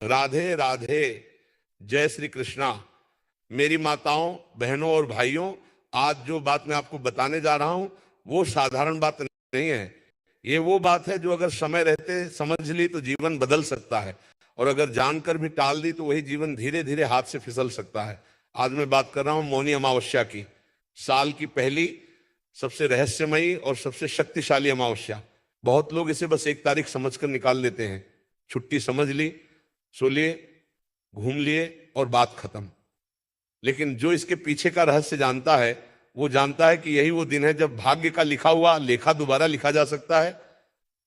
राधे राधे। जय श्री कृष्णा। मेरी माताओं, बहनों और भाइयों, आज जो बात मैं आपको बताने जा रहा हूं वो साधारण बात नहीं है। ये वो बात है जो अगर समय रहते समझ ली तो जीवन बदल सकता है, और अगर जानकर भी टाल दी तो वही जीवन धीरे धीरे हाथ से फिसल सकता है। आज मैं बात कर रहा हूं मौनी अमावस्या की। साल की पहली सबसे रहस्यमयी और सबसे शक्तिशाली अमावस्या। बहुत लोग इसे बस एक तारीख समझकर निकाल लेते हैं। छुट्टी समझ ली, सो लिए, घूम लिए और बात खत्म। लेकिन जो इसके पीछे का रहस्य जानता है वो जानता है कि यही वो दिन है जब भाग्य का लिखा हुआ लेखा दोबारा लिखा जा सकता है।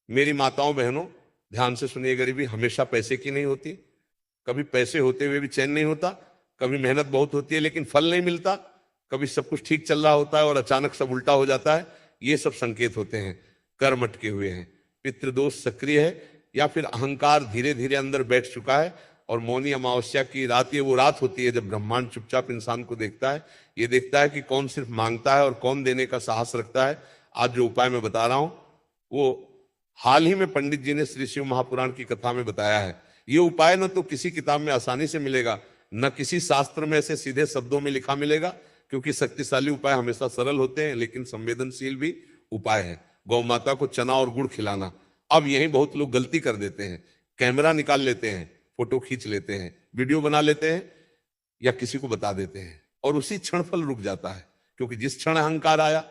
मेरी माताओं बहनों, ध्यान से सुनिए। गरीबी हमेशा पैसे की नहीं होती। कभी पैसे होते हुए भी चैन नहीं होता। कभी मेहनत बहुत होती है लेकिन फल नहीं मिलता। कभी सब कुछ ठीक चल रहा होता है और अचानक सब उल्टा हो जाता है। ये सब संकेत होते हैं कर्म अटके हुए हैं, पितृदोष सक्रिय है, या फिर अहंकार धीरे धीरे अंदर बैठ चुका है। और मौनी अमावस्या की रात, ये वो रात होती है जब ब्रह्मांड चुपचाप इंसान को देखता है। ये देखता है कि कौन सिर्फ मांगता है और कौन देने का साहस रखता है। आज जो उपाय मैं बता रहा हूं वो हाल ही में पंडित जी ने श्री शिव महापुराण की कथा में बताया है। ये उपाय न तो किसी किताब में आसानी से मिलेगा, न किसी शास्त्र में ऐसे सीधे शब्दों में लिखा मिलेगा, क्योंकि शक्तिशाली उपाय हमेशा सरल होते हैं लेकिन संवेदनशील भी उपाय है। गौ माता को चना और गुड़ खिलाना। अब यही बहुत लोग गलती कर देते हैं। कैमरा निकाल लेते हैं, फोटो खींच लेते हैं, वीडियो बना लेते हैं या किसी को बता देते हैं, और उसी क्षण फल रुक जाता है। क्योंकि जिस क्षण अहंकार आया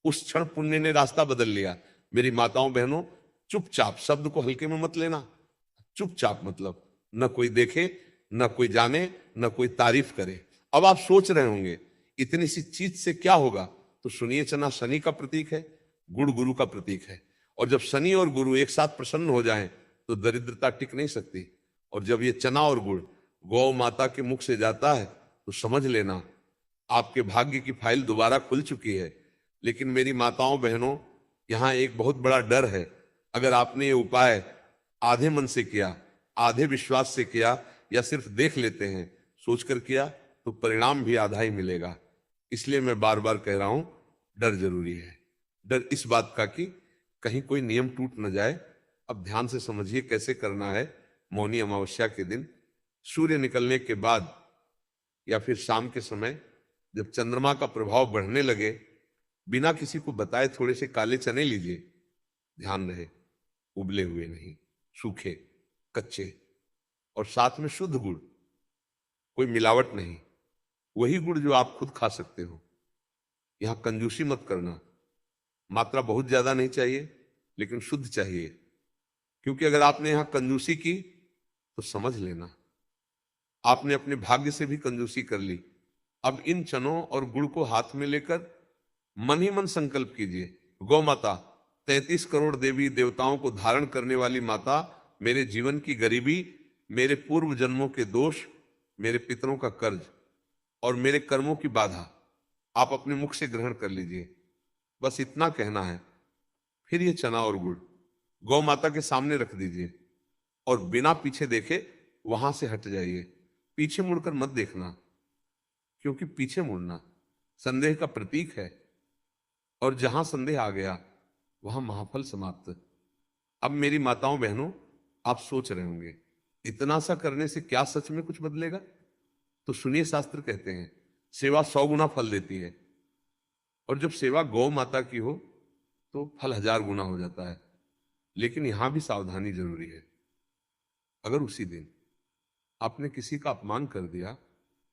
उस क्षण पुण्य ने रास्ता बदल लिया। मेरी माताओं बहनों, चुपचाप, शब्द को हल्के में मत लेना। चुपचाप मतलब न कोई देखे, न कोई जाने, न कोई तारीफ करे। अब आप सोच रहे होंगे इतनी सी चीज से क्या होगा, तो सुनिए। चना शनि का प्रतीक है, गुड़ गुरु का प्रतीक है। और जब शनि और गुरु एक साथ प्रसन्न हो जाएं तो दरिद्रता टिक नहीं सकती। और जब ये चना और गुड़ गौ माता के मुख से जाता है तो समझ लेना आपके भाग्य की फाइल दोबारा खुल चुकी है। लेकिन मेरी माताओं बहनों, यहाँ एक बहुत बड़ा डर है। अगर आपने ये उपाय आधे मन से किया, आधे विश्वास से किया, या सिर्फ देख लेते हैं सोचकर किया, तो परिणाम भी आधा ही मिलेगा। इसलिए मैं बार बार कह रहा हूं, डर जरूरी है। डर इस बात का कि कहीं कोई नियम टूट न जाए। अब ध्यान से समझिए कैसे करना है। मौनी अमावस्या के दिन सूर्य निकलने के बाद या फिर शाम के समय जब चंद्रमा का प्रभाव बढ़ने लगे, बिना किसी को बताए थोड़े से काले चने लीजिए। ध्यान रहे, उबले हुए नहीं, सूखे, कच्चे, और साथ में शुद्ध गुड़, कोई मिलावट नहीं, वही गुड़ जो आप खुद खा सकते हो। यहां कंजूसी मत करना। मात्रा बहुत ज्यादा नहीं चाहिए लेकिन शुद्ध चाहिए। क्योंकि अगर आपने यहां कंजूसी की तो समझ लेना आपने अपने भाग्य से भी कंजूसी कर ली। अब इन चनों और गुड़ को हाथ में लेकर मन ही मन संकल्प कीजिए, गौ माता, 33 करोड़ देवी देवताओं को धारण करने वाली माता, मेरे जीवन की गरीबी, मेरे पूर्व जन्मों के दोष, मेरे पितरों का कर्ज और मेरे कर्मों की बाधा आप अपने मुख से ग्रहण कर लीजिए। बस इतना कहना है। फिर ये चना और गुड़ गौ माता के सामने रख दीजिए और बिना पीछे देखे वहां से हट जाइए। पीछे मुड़कर मत देखना, क्योंकि पीछे मुड़ना संदेह का प्रतीक है, और जहां संदेह आ गया वहां महाफल समाप्त। अब मेरी माताओं बहनों, आप सोच रहे होंगे इतना सा करने से क्या सच में कुछ बदलेगा? तो सुनिए, शास्त्र कहते हैं सेवा 100 गुना फल देती है, और जब सेवा गौ माता की हो तो फल 1000 गुना हो जाता है। लेकिन यहां भी सावधानी जरूरी है। अगर उसी दिन आपने किसी का अपमान कर दिया,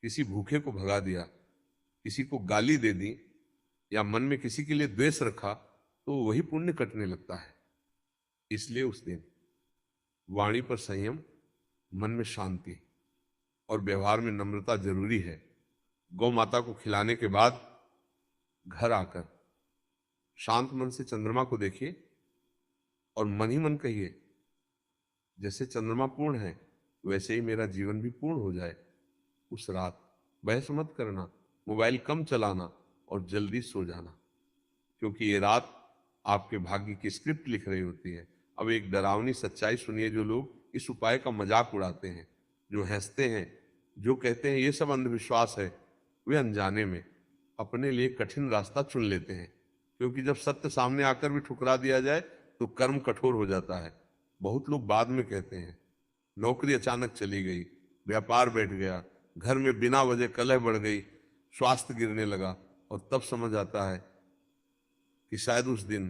किसी भूखे को भगा दिया, किसी को गाली दे दी, या मन में किसी के लिए द्वेष रखा, तो वही पुण्य कटने लगता है। इसलिए उस दिन वाणी पर संयम, मन में शांति और व्यवहार में नम्रता जरूरी है। गौ माता को खिलाने के बाद घर आकर शांत मन से चंद्रमा को देखिए और मन ही मन कहिए, जैसे चंद्रमा पूर्ण है वैसे ही मेरा जीवन भी पूर्ण हो जाए। उस रात बहस मत करना, मोबाइल कम चलाना और जल्दी सो जाना, क्योंकि ये रात आपके भाग्य की स्क्रिप्ट लिख रही होती है। अब एक डरावनी सच्चाई सुनिए। जो लोग इस उपाय का मजाक उड़ाते हैं, जो हंसते हैं, जो कहते हैं ये सब अंधविश्वास है, वे अनजाने में अपने लिए कठिन रास्ता चुन लेते हैं। क्योंकि जब सत्य सामने आकर भी ठुकरा दिया जाए तो कर्म कठोर हो जाता है। बहुत लोग बाद में कहते हैं नौकरी अचानक चली गई, व्यापार बैठ गया, घर में बिना वजह कलह बढ़ गई, स्वास्थ्य गिरने लगा, और तब समझ आता है कि शायद उस दिन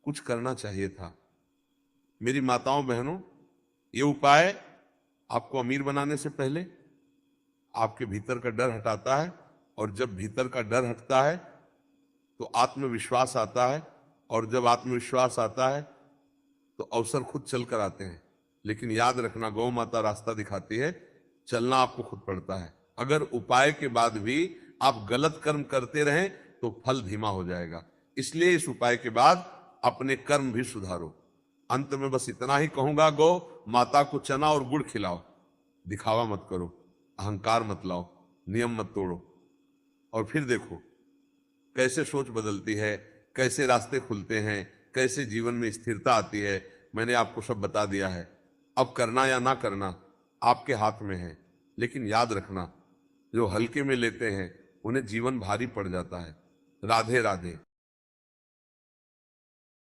कुछ करना चाहिए था। मेरी माताओं बहनों, ये उपाय आपको अमीर बनाने से पहले आपके भीतर का डर हटाता है, और जब भीतर का डर हटता है तो आत्मविश्वास आता है, और जब आत्मविश्वास आता है तो अवसर खुद चल कर आते हैं। लेकिन याद रखना, गौ माता रास्ता दिखाती है, चलना आपको खुद पड़ता है। अगर उपाय के बाद भी आप गलत कर्म करते रहें तो फल धीमा हो जाएगा। इसलिए इस उपाय के बाद अपने कर्म भी सुधारो। अंत में बस इतना ही कहूंगा, गौ माता को चना और गुड़ खिलाओ, दिखावा मत करो, अहंकार मत लाओ, नियम मत तोड़ो, और फिर देखो कैसे सोच बदलती है, कैसे रास्ते खुलते हैं, कैसे जीवन में स्थिरता आती है। मैंने आपको सब बता दिया है। अब करना या ना करना आपके हाथ में है, लेकिन याद रखना, जो हल्के में लेते हैं उन्हें जीवन भारी पड़ जाता है। राधे राधे।